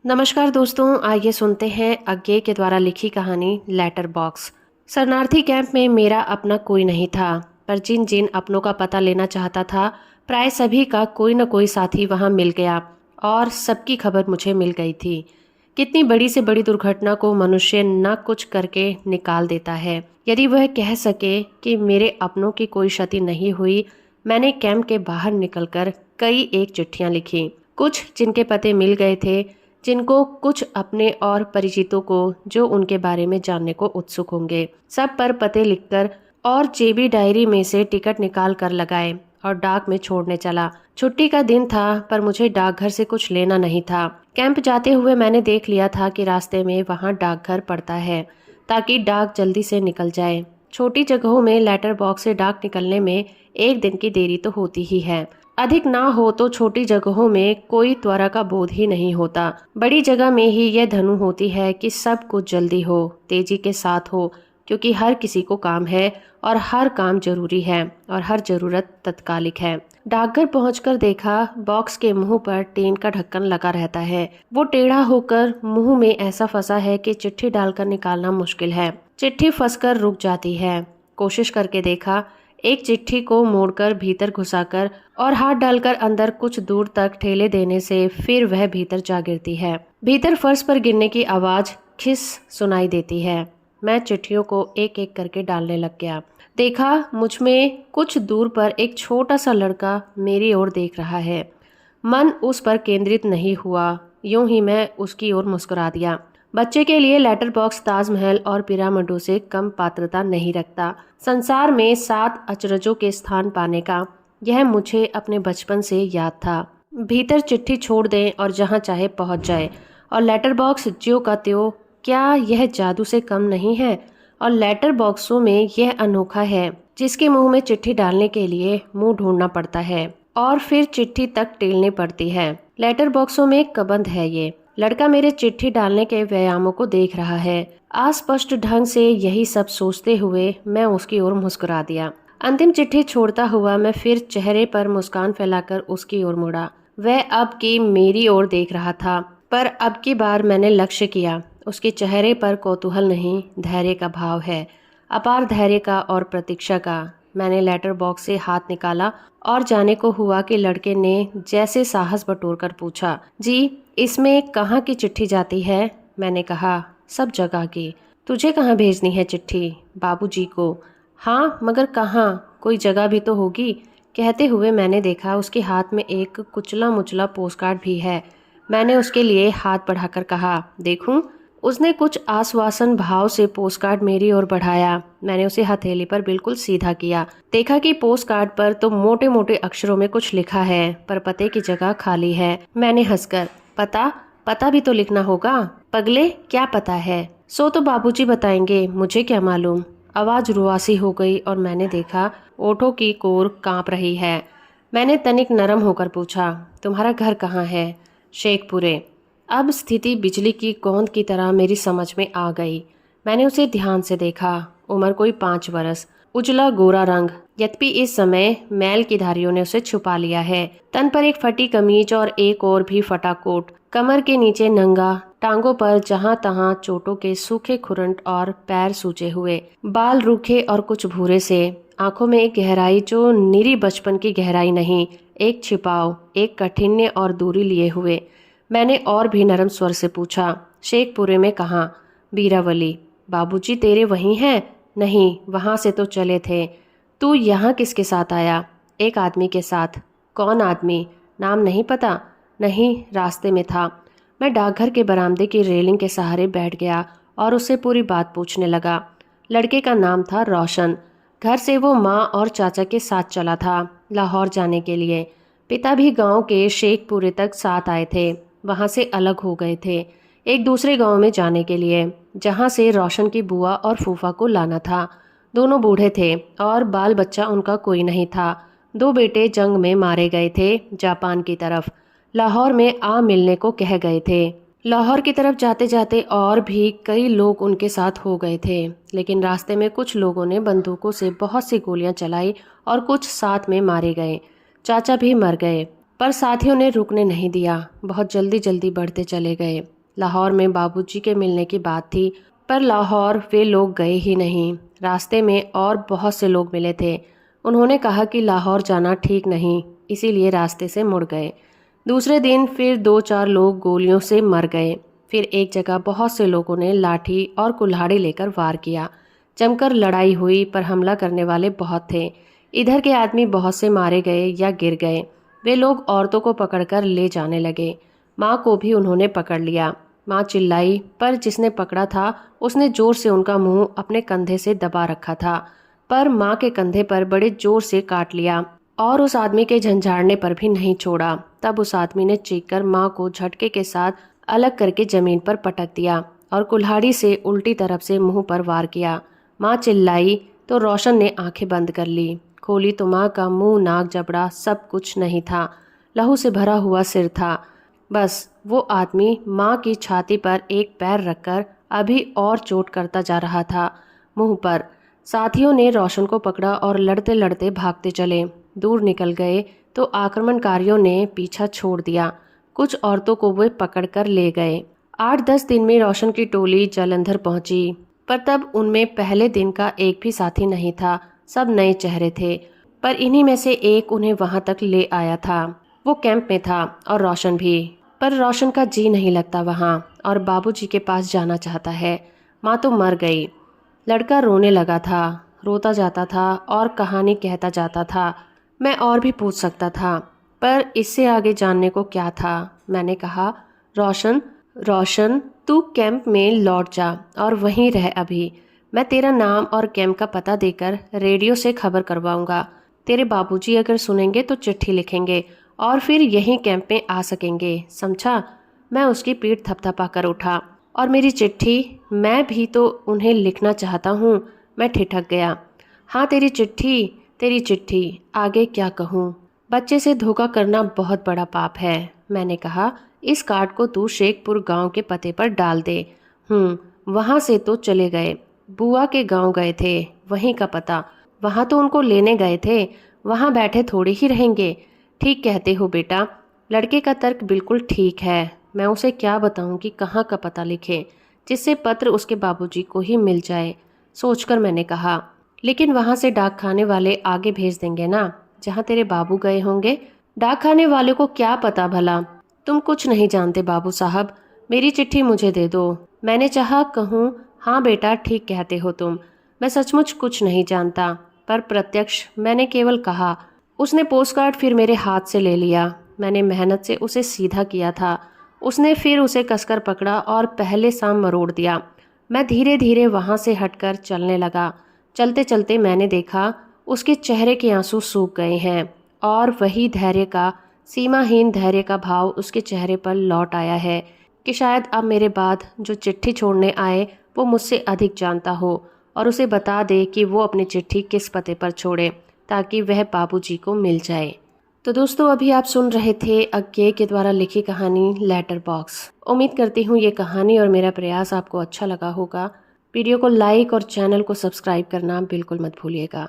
नमस्कार दोस्तों, आइए सुनते हैं अज्ञे के द्वारा लिखी कहानी लेटर बॉक्स। शरणार्थी कैंप में मेरा अपना कोई नहीं था, पर जिन जिन अपनों का पता लेना चाहता था, प्राय सभी का कोई न कोई साथी वहां मिल गया और सबकी खबर मुझे मिल गई थी। कितनी बड़ी से बड़ी दुर्घटना को मनुष्य न कुछ करके निकाल देता है। यदि वह कह सके कि मेरे अपनों की कोई क्षति नहीं हुई, मैंने कैंप के बाहर निकलकर कई एक चिट्ठियां लिखी। कुछ जिनके पते मिल गए थे, जिनको कुछ अपने और परिचितों को जो उनके बारे में जानने को उत्सुक होंगे, सब पर पते लिखकर और जेबी डायरी में से टिकट निकाल कर लगाए और डाक में छोड़ने चला। छुट्टी का दिन था, पर मुझे डाकघर से कुछ लेना नहीं था। कैंप जाते हुए मैंने देख लिया था कि रास्ते में वहां डाकघर पड़ता है, ताकि डाक जल्दी से निकल जाए। छोटी जगहों में लेटर बॉक्स से डाक निकलने में एक दिन की देरी तो होती ही है। अधिक ना हो तो छोटी जगहों में कोई त्वरा का बोध ही नहीं होता। बड़ी जगह में ही यह धनु होती है कि सब कुछ जल्दी हो, तेजी के साथ हो, क्योंकि हर किसी को काम है और हर काम जरूरी है और हर जरूरत तत्कालिक है। डाकघर पहुंचकर देखा, बॉक्स के मुंह पर टीन का ढक्कन लगा रहता है। वो टेढ़ा होकर मुंह में ऐसा फंसा है कि चिट्ठी डालकर निकालना मुश्किल है। चिट्ठी फंसकर रुक जाती है। कोशिश करके देखा, एक चिट्ठी को मोड़कर भीतर घुसाकर और हाथ डालकर अंदर कुछ दूर तक ठेले देने से फिर वह भीतर जा गिरती है। भीतर फर्श पर गिरने की आवाज खिस सुनाई देती है। मैं चिट्ठियों को एक एक करके डालने लग गया। देखा, मुझ में कुछ दूर पर एक छोटा सा लड़का मेरी ओर देख रहा है। मन उस पर केंद्रित नहीं हुआ, यूं ही मैं उसकी ओर मुस्कुरा दिया। बच्चे के लिए लेटर बॉक्स ताजमहल और पिरामिडों से कम पात्रता नहीं रखता। संसार में 7 अचरजों के स्थान पाने का यह मुझे अपने बचपन से याद था। भीतर चिट्ठी छोड़ दें और जहां चाहे पहुंच जाए, और लेटर बॉक्स ज्यों का त्यों। क्या यह जादू से कम नहीं है? और लेटर बॉक्सों में यह अनोखा है, जिसके मुंह में चिट्ठी डालने के लिए मुंह ढूंढना पड़ता है और फिर चिट्ठी तक टेलनी पड़ती है। लेटर बॉक्सों में कबंध है ये। लड़का मेरे चिट्ठी डालने के व्यायामों को देख रहा है। अस्पष्ट ढंग से यही सब सोचते हुए मैं उसकी ओर मुस्कुरा दिया। अंतिम चिट्ठी छोड़ता हुआ मैं फिर चेहरे पर मुस्कान फैलाकर उसकी ओर मुड़ा। वह अब की मेरी ओर देख रहा था, पर अब की बार मैंने लक्ष्य किया। उसके चेहरे पर कौतूहल नहीं, धैर्य का भाव है, अपार धैर्य का और प्रतीक्षा का। मैंने लेटर बॉक्स से हाथ निकाला और जाने को हुआ कि लड़के ने जैसे साहस बटोर कर पूछा, जी, इसमें कहाँ की चिट्ठी जाती है? मैंने कहा, सब जगह की। तुझे कहाँ भेजनी है चिट्ठी? बाबूजी को। हाँ, मगर कहाँ? कोई जगह भी तो होगी। कहते हुए मैंने देखा, उसके हाथ में एक कुचला मुचला पोस्टकार्ड भी है। मैंने उसके लिए हाथ बढ़ाकर कहा, देखूं? उसने कुछ आश्वासन भाव से पोस्टकार्ड मेरी ओर बढ़ाया। मैंने उसे हथेली पर बिल्कुल सीधा किया। देखा कि पोस्टकार्ड पर तो मोटे मोटे अक्षरों में कुछ लिखा है, पर पते की जगह खाली है। मैंने हंसकर, पता भी तो लिखना होगा। पगले, क्या पता है? सो तो बाबूजी बताएंगे, मुझे क्या मालूम। आवाज रुआसी हो गई और मैंने देखा ओठों की कोर कांप रही है। मैंने तनिक नरम होकर पूछा, तुम्हारा घर कहाँ है? शेखपुरे। अब स्थिति बिजली की गोंद की तरह मेरी समझ में आ गई। मैंने उसे ध्यान से देखा। उम्र कोई 5 बरस, उजला गोरा रंग। यद्यपि इस समय मैल की धारियों ने उसे छुपा लिया है। तन पर एक फटी कमीज और एक और भी फटा कोट। कमर के नीचे नंगा, टांगों पर जहां तहां चोटों के सूखे खुरंट और पैर सूजे हुए। बाल रूखे और कुछ भूरे से। आंखों में एक गहराई जो निरी बचपन की गहराई नहीं, एक छिपाव, एक कठिन्य और दूरी लिए हुए। मैंने और भी नरम स्वर से पूछा, शेखपुरे में कहाँ? बीरावली। बाबूजी तेरे वहीं हैं? नहीं, वहां से तो चले थे। तू यहाँ किसके साथ आया? एक आदमी के साथ। कौन आदमी? नाम नहीं पता? नहीं, रास्ते में था। मैं डाकघर के बरामदे की रेलिंग के सहारे बैठ गया और उससे पूरी बात पूछने लगा। लड़के का नाम था रोशन। घर से वो माँ और चाचा के साथ चला था, लाहौर जाने के लिए। पिता भी गांव के शेखपुरे तक साथ आए थे। वहां से अलग हो गए थे, एक दूसरे गांव में जाने के लिए, जहां से रोशन की बुआ और फूफा को लाना था। दोनों बूढ़े थे और बाल बच्चा उनका कोई नहीं था। 2 बेटे जंग में मारे गए थे, जापान की तरफ। लाहौर में आ मिलने को कह गए थे। लाहौर की तरफ जाते जाते और भी कई लोग उनके साथ हो गए थे, लेकिन रास्ते में कुछ लोगों ने बंदूकों से बहुत सी गोलियां चलाई और कुछ साथ में मारे गए। चाचा भी मर गए। पर साथियों ने रुकने नहीं दिया। बहुत जल्दी जल्दी बढ़ते चले गए। लाहौर में बाबूजी के मिलने की बात थी, पर लाहौर वे लोग गए ही नहीं। रास्ते में और बहुत से लोग मिले थे। उन्होंने कहा कि लाहौर जाना ठीक नहीं, इसीलिए रास्ते से मुड़ गए। दूसरे दिन फिर 2-4 लोग गोलियों से मर गए। फिर एक जगह बहुत से लोगों ने लाठी और कुल्हाड़ी लेकर वार किया। जमकर लड़ाई हुई, पर हमला करने वाले बहुत थे। इधर के आदमी बहुत से मारे गए या गिर गए। वे लोग औरतों को पकड़कर ले जाने लगे। माँ को भी उन्होंने पकड़ लिया। माँ चिल्लाई, पर जिसने पकड़ा था उसने जोर से उनका मुंह अपने कंधे से दबा रखा था। पर माँ के कंधे पर बड़े जोर से काट लिया और उस आदमी के झंझाड़ने पर भी नहीं छोड़ा। तब उस आदमी ने चीखकर माँ को झटके के साथ अलग करके जमीन पर पटक दिया और कुल्हाड़ी से उल्टी तरफ से मुंह पर वार किया। माँ चिल्लाई तो रोशन ने आंखें बंद कर ली। खोली तो माँ का मुंह, नाक, जबड़ा सब कुछ नहीं था। लहू से भरा हुआ सिर था। बस वो आदमी माँ की छाती पर एक पैर रखकर अभी और चोट करता जा रहा था, मुंह पर। साथियों ने रोशन को पकड़ा और लड़ते लड़ते भागते चले। दूर निकल गए तो आक्रमणकारियों ने पीछा छोड़ दिया। कुछ औरतों को वे पकड़कर ले गए। 8-10 दिन में रोशन की टोली जालंधर पहुंची, पर तब उनमें पहले दिन का एक भी साथी नहीं था। सब नए चेहरे थे, पर इन्हीं में से एक उन्हें वहां तक ले आया था। वो कैंप में था और रोशन भी, पर रोशन का जी नहीं लगता वहां और बाबूजी के पास जाना चाहता है। माँ तो मर गई। लड़का रोने लगा था, रोता जाता था और कहानी कहता जाता था। मैं और भी पूछ सकता था, पर इससे आगे जानने को क्या था। मैंने कहा, रोशन, रोशन, तू कैंप में लौट जा और वहीं रह अभी। मैं तेरा नाम और कैंप का पता देकर रेडियो से खबर करवाऊंगा। तेरे बाबूजी अगर सुनेंगे तो चिट्ठी लिखेंगे और फिर यहीं कैंप में आ सकेंगे, समझा। मैं उसकी पीठ थपथपा कर उठा। और मेरी चिट्ठी, मैं भी तो उन्हें लिखना चाहता हूँ। मैं ठिठक गया। हाँ, तेरी चिट्ठी, तेरी चिट्ठी, आगे क्या कहूँ। बच्चे से धोखा करना बहुत बड़ा पाप है। मैंने कहा, इस कार्ड को तू शेखपुर गांव के पते पर डाल दे। वहां से तो चले गए, बुआ के गांव गए थे, वहीं का पता। वहां तो उनको लेने गए थे, वहां बैठे थोड़ी ही रहेंगे। ठीक कहते हो बेटा। लड़के का तर्क बिल्कुल ठीक है। मैं उसे क्या बताऊं कि कहाँ का पता लिखे, जिससे पत्र उसके बाबूजी को ही मिल जाए। सोचकर मैंने कहा, लेकिन वहां से डाक खाने वाले आगे भेज देंगे ना, जहां तेरे बाबू गए होंगे। डाक खाने वाले को क्या पता भला। तुम कुछ नहीं जानते बाबू साहब, मेरी चिट्ठी मुझे दे दो। मैंने चाहा कहूँ, हाँ बेटा ठीक कहते हो तुम, मैं सचमुच कुछ नहीं जानता, पर प्रत्यक्ष मैंने केवल कहा। उसने पोस्टकार्ड फिर मेरे हाथ से ले लिया। मैंने मेहनत से उसे सीधा किया था। उसने फिर उसे कसकर पकड़ा और पहले सा मरोड़ दिया। मैं धीरे धीरे वहां से हटकर चलने लगा। चलते चलते मैंने देखा उसके चेहरे के आंसू सूख गए हैं और वही धैर्य का, सीमाहीन धैर्य का भाव उसके चेहरे पर लौट आया है कि शायद अब मेरे बाद जो चिट्ठी छोड़ने आए वो मुझसे अधिक जानता हो और उसे बता दे कि वो अपनी चिट्ठी किस पते पर छोड़े ताकि वह बाबूजी को मिल जाए। तो दोस्तों, अभी आप सुन रहे थे अज्ञे के द्वारा लिखी कहानी लेटर बॉक्स। उम्मीद करती हूँ ये कहानी और मेरा प्रयास आपको अच्छा लगा होगा। वीडियो को लाइक और चैनल को सब्सक्राइब करना बिल्कुल मत भूलिएगा।